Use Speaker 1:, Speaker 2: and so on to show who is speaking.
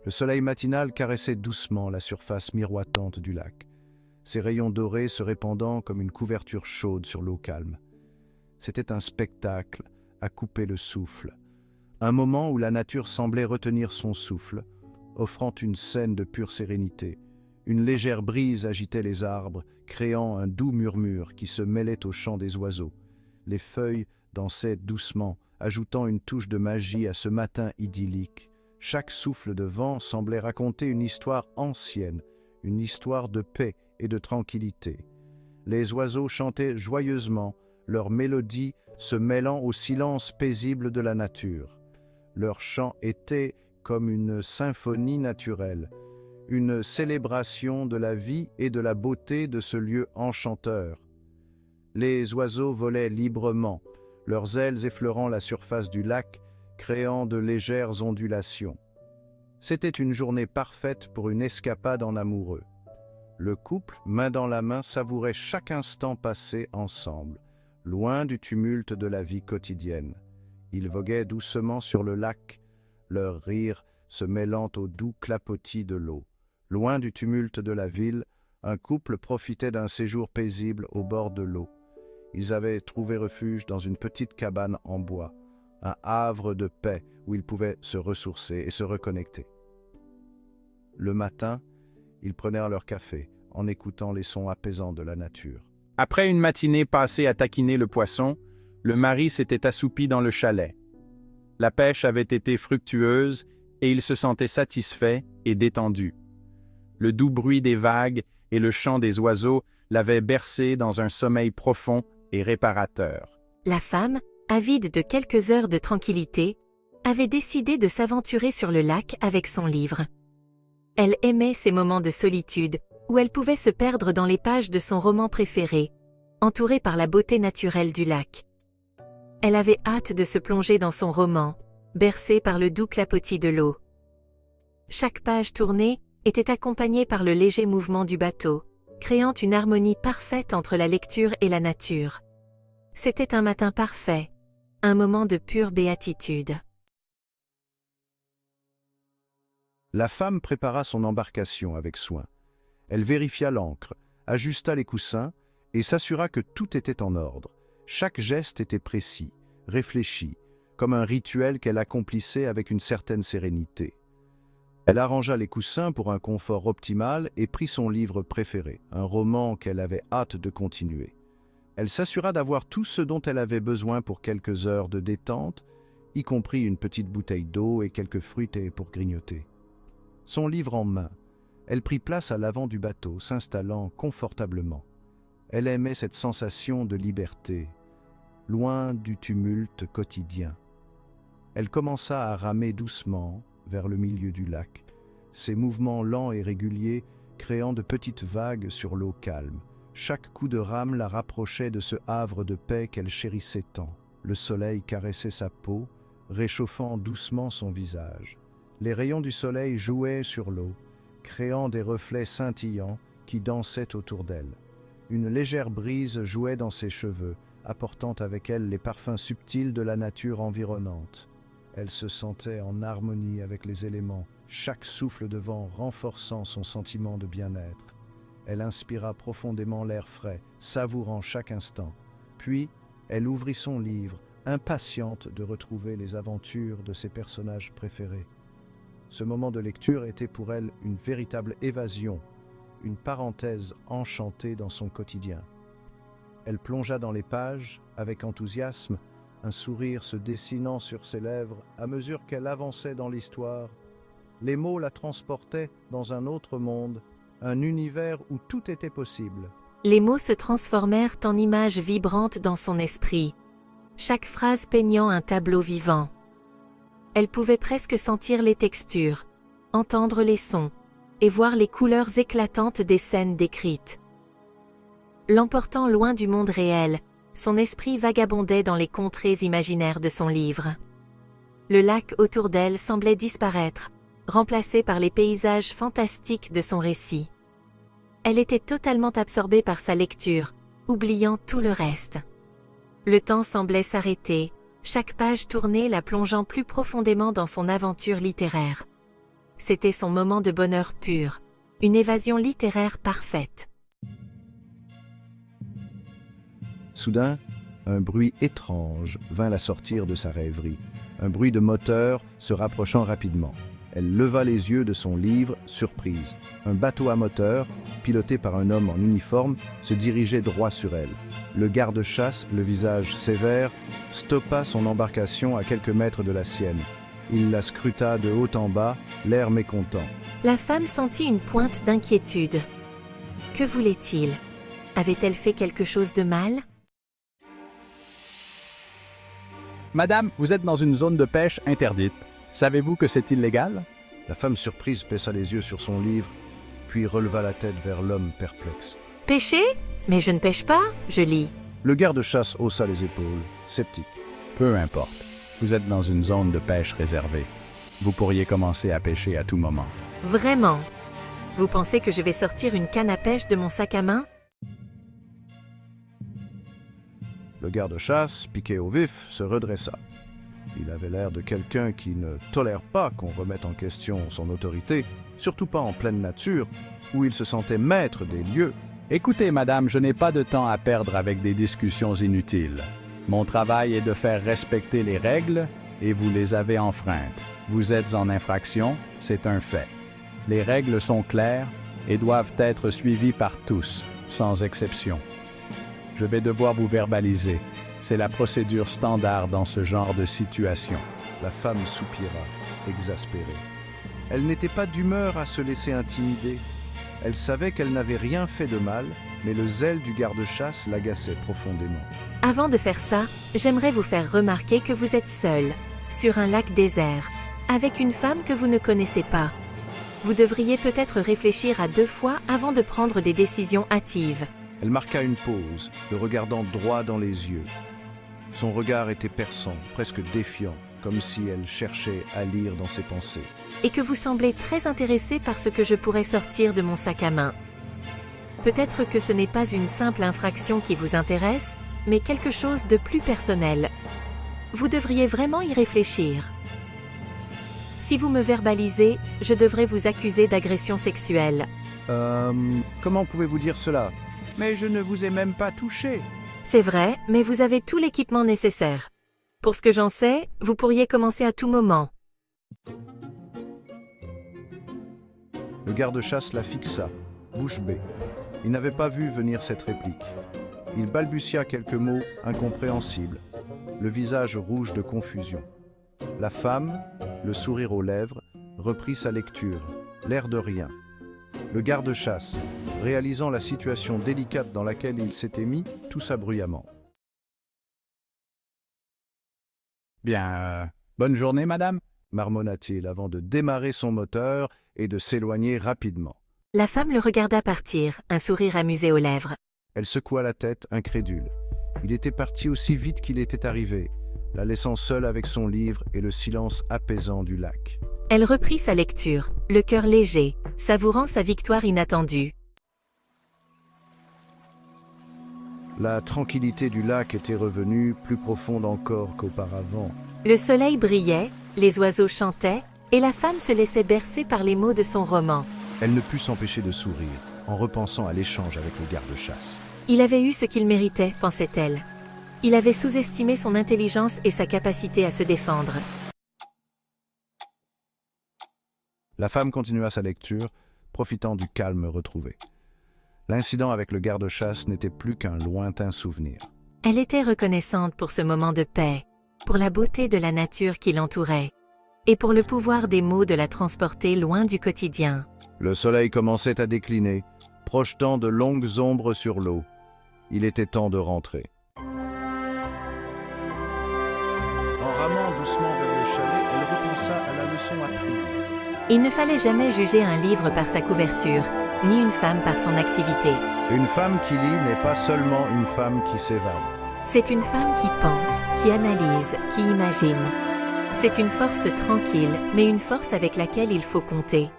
Speaker 1: Le soleil matinal caressait doucement la surface miroitante du lac, ses rayons dorés se répandant comme une couverture chaude sur l'eau calme. C'était un spectacle à couper le souffle, un moment où la nature semblait retenir son souffle, offrant une scène de pure sérénité. Une légère brise agitait les arbres, créant un doux murmure qui se mêlait au chant des oiseaux. Les feuilles dansaient doucement, ajoutant une touche de magie à ce matin idyllique. Chaque souffle de vent semblait raconter une histoire ancienne, une histoire de paix et de tranquillité. Les oiseaux chantaient joyeusement, leur mélodie se mêlant au silence paisible de la nature. Leur chant était comme une symphonie naturelle, une célébration de la vie et de la beauté de ce lieu enchanteur. Les oiseaux volaient librement, leurs ailes effleurant la surface du lac, créant de légères ondulations. C'était une journée parfaite pour une escapade en amoureux. Le couple, main dans la main, savourait chaque instant passé ensemble, loin du tumulte de la vie quotidienne. Ils voguaient doucement sur le lac, leur rire se mêlant au doux clapotis de l'eau. Loin du tumulte de la ville, un couple profitait d'un séjour paisible au bord de l'eau. Ils avaient trouvé refuge dans une petite cabane en bois, un havre de paix où ils pouvaient se ressourcer et se reconnecter. Le matin, ils prenaient leur café en écoutant les sons apaisants de la nature.
Speaker 2: Après une matinée passée à taquiner le poisson, le mari s'était assoupi dans le chalet. La pêche avait été fructueuse et il se sentait satisfait et détendu. Le doux bruit des vagues et le chant des oiseaux l'avaient bercé dans un sommeil profond et réparateur.
Speaker 3: La femme, avide de quelques heures de tranquillité, avait décidé de s'aventurer sur le lac avec son livre. Elle aimait ces moments de solitude où elle pouvait se perdre dans les pages de son roman préféré, entourée par la beauté naturelle du lac. Elle avait hâte de se plonger dans son roman, bercée par le doux clapotis de l'eau. Chaque page tournée était accompagnée par le léger mouvement du bateau, créant une harmonie parfaite entre la lecture et la nature. C'était un matin parfait, un moment de pure béatitude.
Speaker 1: La femme prépara son embarcation avec soin. Elle vérifia l'ancre, ajusta les coussins et s'assura que tout était en ordre. Chaque geste était précis, réfléchi, comme un rituel qu'elle accomplissait avec une certaine sérénité. Elle arrangea les coussins pour un confort optimal et prit son livre préféré, un roman qu'elle avait hâte de continuer. Elle s'assura d'avoir tout ce dont elle avait besoin pour quelques heures de détente, y compris une petite bouteille d'eau et quelques fruités pour grignoter. Son livre en main, elle prit place à l'avant du bateau, s'installant confortablement. Elle aimait cette sensation de liberté, loin du tumulte quotidien. Elle commença à ramer doucement vers le milieu du lac, ses mouvements lents et réguliers créant de petites vagues sur l'eau calme. Chaque coup de rame la rapprochait de ce havre de paix qu'elle chérissait tant. Le soleil caressait sa peau, réchauffant doucement son visage. Les rayons du soleil jouaient sur l'eau, créant des reflets scintillants qui dansaient autour d'elle. Une légère brise jouait dans ses cheveux, apportant avec elle les parfums subtils de la nature environnante. Elle se sentait en harmonie avec les éléments, chaque souffle de vent renforçant son sentiment de bien-être. Elle inspira profondément l'air frais, savourant chaque instant. Puis, elle ouvrit son livre, impatiente de retrouver les aventures de ses personnages préférés. Ce moment de lecture était pour elle une véritable évasion, une parenthèse enchantée dans son quotidien. Elle plongea dans les pages avec enthousiasme, un sourire se dessinant sur ses lèvres à mesure qu'elle avançait dans l'histoire. Les mots la transportaient dans un autre monde, un univers où tout était possible.
Speaker 3: Les mots se transformèrent en images vibrantes dans son esprit, chaque phrase peignant un tableau vivant. Elle pouvait presque sentir les textures, entendre les sons et voir les couleurs éclatantes des scènes décrites. L'emportant loin du monde réel, son esprit vagabondait dans les contrées imaginaires de son livre. Le lac autour d'elle semblait disparaître, remplacé par les paysages fantastiques de son récit. Elle était totalement absorbée par sa lecture, oubliant tout le reste. Le temps semblait s'arrêter, chaque page tournée la plongeant plus profondément dans son aventure littéraire. c'était son moment de bonheur pur. Une évasion littéraire parfaite.
Speaker 1: Soudain, un bruit étrange vint la sortir de sa rêverie. Un bruit de moteur se rapprochant rapidement. Elle leva les yeux de son livre, surprise. Un bateau à moteur, piloté par un homme en uniforme, se dirigeait droit sur elle. Le garde-chasse, le visage sévère, stoppa son embarcation à quelques mètres de la sienne. Il la scruta de haut en bas, l'air mécontent.
Speaker 3: La femme sentit une pointe d'inquiétude. Que voulait-il? Avait-elle fait quelque chose de mal?
Speaker 4: Madame, vous êtes dans une zone de pêche interdite. Savez-vous que c'est illégal?
Speaker 1: La femme surprise baissa les yeux sur son livre, puis releva la tête vers l'homme perplexe.
Speaker 3: Pêcher? Mais je ne pêche pas, je lis.
Speaker 1: Le garde-chasse haussa les épaules, sceptique.
Speaker 4: Peu importe. Vous êtes dans une zone de pêche réservée. Vous pourriez commencer à pêcher à tout moment.
Speaker 3: Vraiment? Vous pensez que je vais sortir une canne à pêche de mon sac à main?
Speaker 1: Le garde-chasse, piqué au vif, se redressa. Il avait l'air de quelqu'un qui ne tolère pas qu'on remette en question son autorité, surtout pas en pleine nature, où il se sentait maître des lieux.
Speaker 4: Écoutez, madame, je n'ai pas de temps à perdre avec des discussions inutiles. Mon travail est de faire respecter les règles et vous les avez enfreintes. Vous êtes en infraction, c'est un fait. Les règles sont claires et doivent être suivies par tous, sans exception. Je vais devoir vous verbaliser. C'est la procédure standard dans ce genre de situation.
Speaker 1: La femme soupira, exaspérée. Elle n'était pas d'humeur à se laisser intimider. Elle savait qu'elle n'avait rien fait de mal, mais le zèle du garde-chasse l'agaçait profondément.
Speaker 3: Avant de faire ça, j'aimerais vous faire remarquer que vous êtes seul, sur un lac désert, avec une femme que vous ne connaissez pas. Vous devriez peut-être réfléchir à 2 fois avant de prendre des décisions hâtives.
Speaker 1: Elle marqua une pause, le regardant droit dans les yeux. Son regard était perçant, presque défiant, comme si elle cherchait à lire dans ses pensées.
Speaker 3: Et que vous semblez très intéressé par ce que je pourrais sortir de mon sac à main. Peut-être que ce n'est pas une simple infraction qui vous intéresse, mais quelque chose de plus personnel. Vous devriez vraiment y réfléchir. Si vous me verbalisez, je devrais vous accuser d'agression sexuelle.
Speaker 1: Comment pouvez-vous dire cela? Mais je ne vous ai même pas touché.
Speaker 3: C'est vrai, mais vous avez tout l'équipement nécessaire. Pour ce que j'en sais, vous pourriez commencer à tout moment.
Speaker 1: Le garde-chasse la fixa, bouche bée. Il n'avait pas vu venir cette réplique. Il balbutia quelques mots incompréhensibles, le visage rouge de confusion. La femme, le sourire aux lèvres, reprit sa lecture, l'air de rien. Le garde-chasse, réalisant la situation délicate dans laquelle il s'était mis, toussa bruyamment.
Speaker 4: Bien, bonne journée, madame,
Speaker 1: marmonna-t-il avant de démarrer son moteur et de s'éloigner rapidement.
Speaker 3: La femme le regarda partir, un sourire amusé aux lèvres.
Speaker 1: Elle secoua la tête, incrédule. Il était parti aussi vite qu'il était arrivé, la laissant seule avec son livre et le silence apaisant du lac.
Speaker 3: Elle reprit sa lecture, le cœur léger, savourant sa victoire inattendue.
Speaker 1: La tranquillité du lac était revenue, plus profonde encore qu'auparavant.
Speaker 3: Le soleil brillait, les oiseaux chantaient, et la femme se laissait bercer par les mots de son roman.
Speaker 1: Elle ne put s'empêcher de sourire, en repensant à l'échange avec le garde-chasse.
Speaker 3: Il avait eu ce qu'il méritait, pensait-elle. Il avait sous-estimé son intelligence et sa capacité à se défendre.
Speaker 1: La femme continua sa lecture, profitant du calme retrouvé. L'incident avec le garde-chasse n'était plus qu'un lointain souvenir.
Speaker 3: Elle était reconnaissante pour ce moment de paix, pour la beauté de la nature qui l'entourait, et pour le pouvoir des mots de la transporter loin du quotidien.
Speaker 1: Le soleil commençait à décliner, projetant de longues ombres sur l'eau. Il était temps de rentrer. En ramant doucement vers le chalet, elle repensa à la leçon apprise.
Speaker 3: Il ne fallait jamais juger un livre par sa couverture, ni une femme par son activité.
Speaker 1: Une femme qui lit n'est pas seulement une femme qui s'évade.
Speaker 3: C'est une femme qui pense, qui analyse, qui imagine. C'est une force tranquille, mais une force avec laquelle il faut compter.